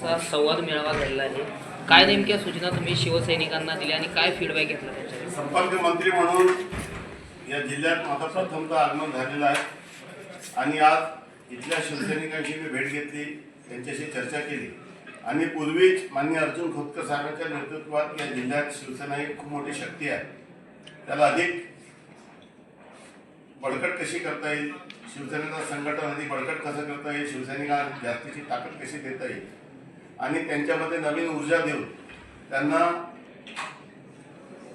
संवाद मेळावा घडला आहे. काय नेमक्या सूचना तुम्ही शिवसैनिकांना दिल्या आणि काय फीडबॅक घेतला त्याच्यावर? संपर्क मंत्री म्हणून या जिल्ह्यात माझं प्रथमतः आगमन झालेलं आहे आणि आज इथल्या शिवसैनिकांची मी भेट घेतली, त्यांच्याशी चर्चा केली आणि पूर्वीच माननीय अर्जुन खोतकर साहेबांच्या नेतृत्वात या जिल्ह्यात शिवसेना ही खूप मोठी शक्ती आहे. त्याला अधिक बळकट कशी करता येईल, शिवसेनेचं संघटन अधिक बळकट कसं करता येईल, शिवसैनिकांना जास्तीची ताकद कशी देता येईल आणि त्यांच्यामध्ये नवीन ऊर्जा देऊन त्यांना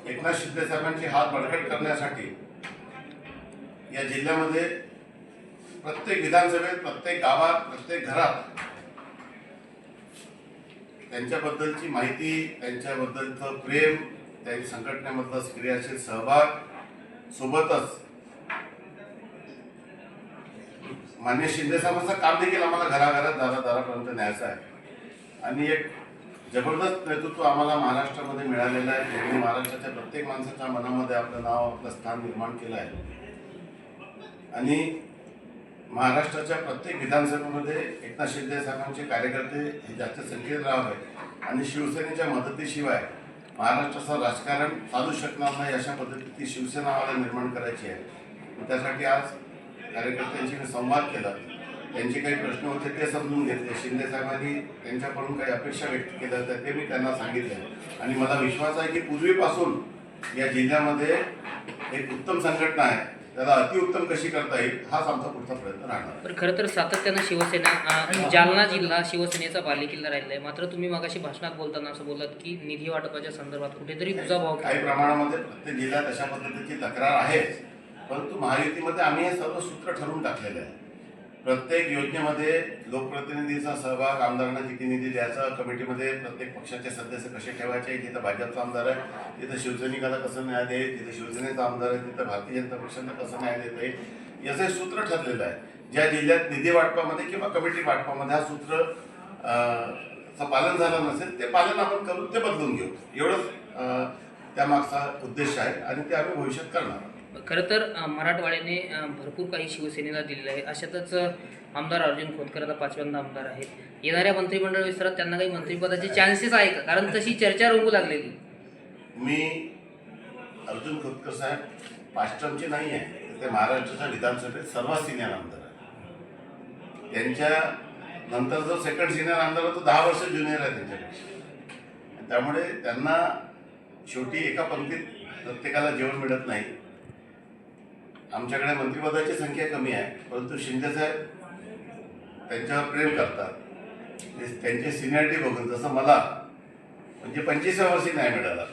एकनाथ शिंदे साहेबांची हात बळकट करण्यासाठी या जिल्ह्यामध्ये प्रत्येक विधानसभेत, प्रत्येक गावात, प्रत्येक घरात त्यांच्याबद्दलची माहिती, त्यांच्याबद्दलचं प्रेम, त्यांच्या संघटनेमधला क्रियाशील सहभाग, सोबतच मान्य शिंदे साहेबांचं काम देखील आम्हाला घराघरात दारापर्यंत न्यायचं आहे आणि एक जबरदस्त नेतृत्व आम्हाला महाराष्ट्रामध्ये मिळालेलं आहे. त्यांनी महाराष्ट्राच्या प्रत्येक माणसाच्या मनामध्ये आपलं नाव, आपलं स्थान निर्माण केलं आहे आणि महाराष्ट्राच्या प्रत्येक विधानसभेमध्ये एकनाथ शिंदे साहेबांचे कार्यकर्ते हे जास्त संख्येत राहावे आणि शिवसेनेच्या मदतीशिवाय महाराष्ट्राचं राजकारण चालू शकणार नाही अशा पद्धतीची शिवसेना आम्हाला निर्माण करायची आहे. त्यासाठी आज कार्यकर्त्यांशी मी संवाद केला, त्यांचे काही प्रश्न होते ते समजून घेतले, शिंदे साहेबांनी त्यांच्याकडून काही अपेक्षा व्यक्त केल्या तर ते मी त्यांना सांगितले आणि मला विश्वास आहे की पूर्वीपासून या जिल्ह्यामध्ये एक उत्तम संघटना आहे, त्याला अतिउत्तम कशी करता येईल हाच आमचा पुढचा प्रयत्न राहणार. पण खरं तर सातत्यानं शिवसेना जालना जिल्हा शिवसेनेचा बालेकिल्ला राहिला आहे. मात्र तुम्ही मगाशी भाषणात बोलताना असं बोललात की निधी वाटपाच्या संदर्भात कुठेतरी दुजाभाव काही प्रमाणामध्ये प्रत्येक जिल्ह्यात अशा पद्धतीची तक्रार आहेच, परंतु महायुतीमध्ये आम्ही हे सर्व सूत्र ठरवून टाकलेलं आहे. प्रत्येक योजनेमध्ये लोकप्रतिनिधीचा सहभाग, आमदारांना किती निधी द्यायचा, कमिटीमध्ये प्रत्येक पक्षाचे सदस्य कसे ठेवायचे, जिथं भाजपचा आमदार आहे तिथं शिवसैनिकाला कसं न्याय देईल, जिथं शिवसेनेचा आमदार आहे तिथं भारतीय जनता पक्षाला कसं न्याय देता येईल, याचं सूत्र ठरलेलं आहे. ज्या जिल्ह्यात निधी वाटपामध्ये किंवा कमिटी वाटपामध्ये हा सूत्र पालन झालं नसेल ते पालन आपण करून ते बदलून घेऊ, एवढंच त्यामागचा उद्देश आहे आणि ते आम्ही भविष्यात करणार. खरं तर मराठवाड्याने भरपूर काही शिवसेनेला दिलेलं आहे. अशातच आमदार अर्जुन खोतकर आता 5व्यांदा आमदार आहेत. येणाऱ्या मंत्रिमंडळ विस्तारात त्यांना काही मंत्रिपदाचे चान्सेस आहे का? कारण तशी चर्चा रंगू लागलेली. मी अर्जुन खोतकर साहेब 5 टर्मचे नाही आहे, ते महाराष्ट्राच्या विधानसभेत सर्वात सिनियर आमदार आहे. त्यांच्या नंतर जो सेकंड सिनियर आमदार होतो 10 वर्ष ज्युनियर आहे त्यांच्यापेक्षा, त्यामुळे त्यांना शेवटी एका पंक्तीत प्रत्येकाला जेवण मिळत नाही. आमच्याकडे मंत्रिपदाची संख्या कमी आहे, परंतु शिंदेसाहेब त्यांच्यावर प्रेम करतात. त्यांची सिनियरिटी बघून जसं मला म्हणजे 25व्या वर्षी न्याय मिळाला,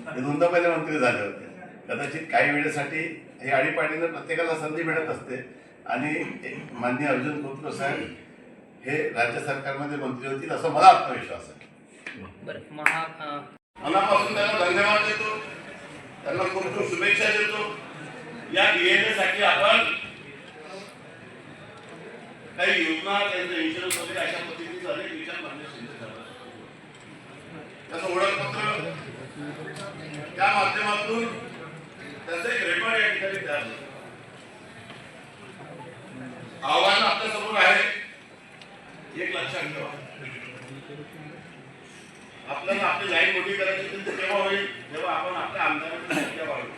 ते दोनदा पहिले मंत्री झाले होते. कदाचित काही वेळेसाठी हे आडीपाडीनं प्रत्येकाला संधी मिळत असते आणि माननीय अर्जुन खोतकर साहेब हे राज्य सरकारमध्ये मंत्री होतील असं मला आत्मविश्वास आहे. मनापासून त्यांना धन्यवाद देतो, त्यांना खूप खूप शुभेच्छा देतो. या डीएनए साठी आपण काही योजना, त्यांचं इन्शुरन्स वगैरे अशा पद्धतीचे अनेक विचार मांडले शिंदे साहेबांनी. त्याचं ओळखपत्र त्या माध्यमातून त्याचं एक रेकॉर्ड या ठिकाणी तयार झालं. आव्हान आपल्या समोर आहे, एक लक्षात ठेवा, आपल्याला आपली लाईन मोठी करायची तेव्हा होईल जेव्हा आपण आपल्या आमदारांची संख्या वाढवू.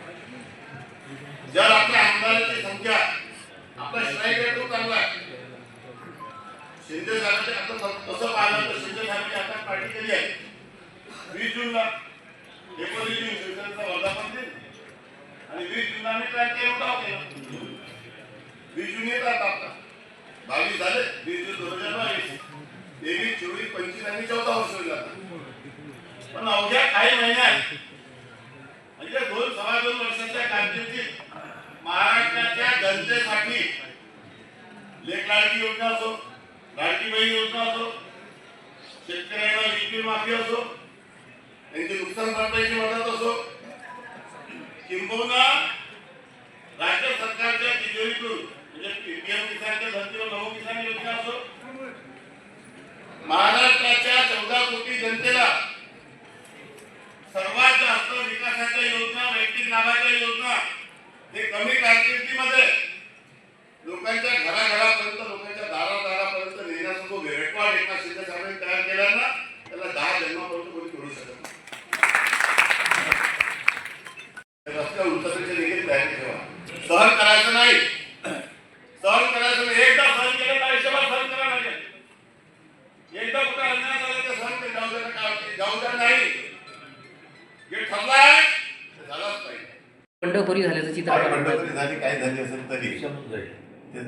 जर आपल्या आमदारांची संख्या आपला स्ट्राईक रेट खूप चांगला आहे. शिंदे साहेबांचे आता तसं पाहिलं तर शिंदे साहेबांची आता पार्टी केली आहे 20 जूनला, 19 जून शिवसेनेचा वर्धापन दिन आणि 20 जूनला आम्ही क्रांती उठाव केला. 20 जून येतात आता 22 झाले, 20 जून 2022, 23, 24, 25 आणि 14 वर्ष होईल आता. पण अवघ्या काही महिन्यात म्हणजे 2-2.25 वर्षाच्या कारकिर्दीत महाराष्ट्राच्या जनतेसाठी लेख लाडकी योजना असो, लाडकी बहीण योजना असो, शेतकऱ्यांना वीज माफी असो, त्यांची नुकसान भरपाईची मदत असो, किंबहुना राज्य सरकारच्या तिजोरीतून म्हणजे पीएम किसानच्या धर्तीवर नमो किसान योजना असो, महाराष्ट्राच्या 14 कोटी जनतेला सर्वात जास्त विकासाच्या योजना, वैयक्तिक लाभाच्या योजना हे कमी कारकिर्दीमध्ये लोकांच्या घराघरापर्यंत, लोकांच्या दारादारापर्यंत नेण्याचा जो रेकॉर्ड एकनाथ शिंदे साहेबांनी तयार केला सहन करायचं नाही. सहन करायचं नाही. एकदा सहन केलं तर आयुष्यभर सहन करायला लागेल. एकदा कुठे अन्याय झाला तर सहन ते जाऊ द्या नाही. जे ठरलंय ते झालंच पाहिजे. बंडखोरी झाल्याचं चित्र काय आपण बंडखोरी झाली, काय झाली असेल तरी ते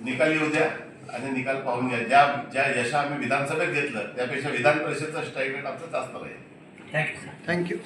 निकाल येऊ द्या आणि निकाल पाहून घ्या. ज्या यश आम्ही विधानसभेत घेतलं त्यापेक्षा विधान परिषदचं स्ट्राईक रेट आमचं जास्त राहील. थँक्यू.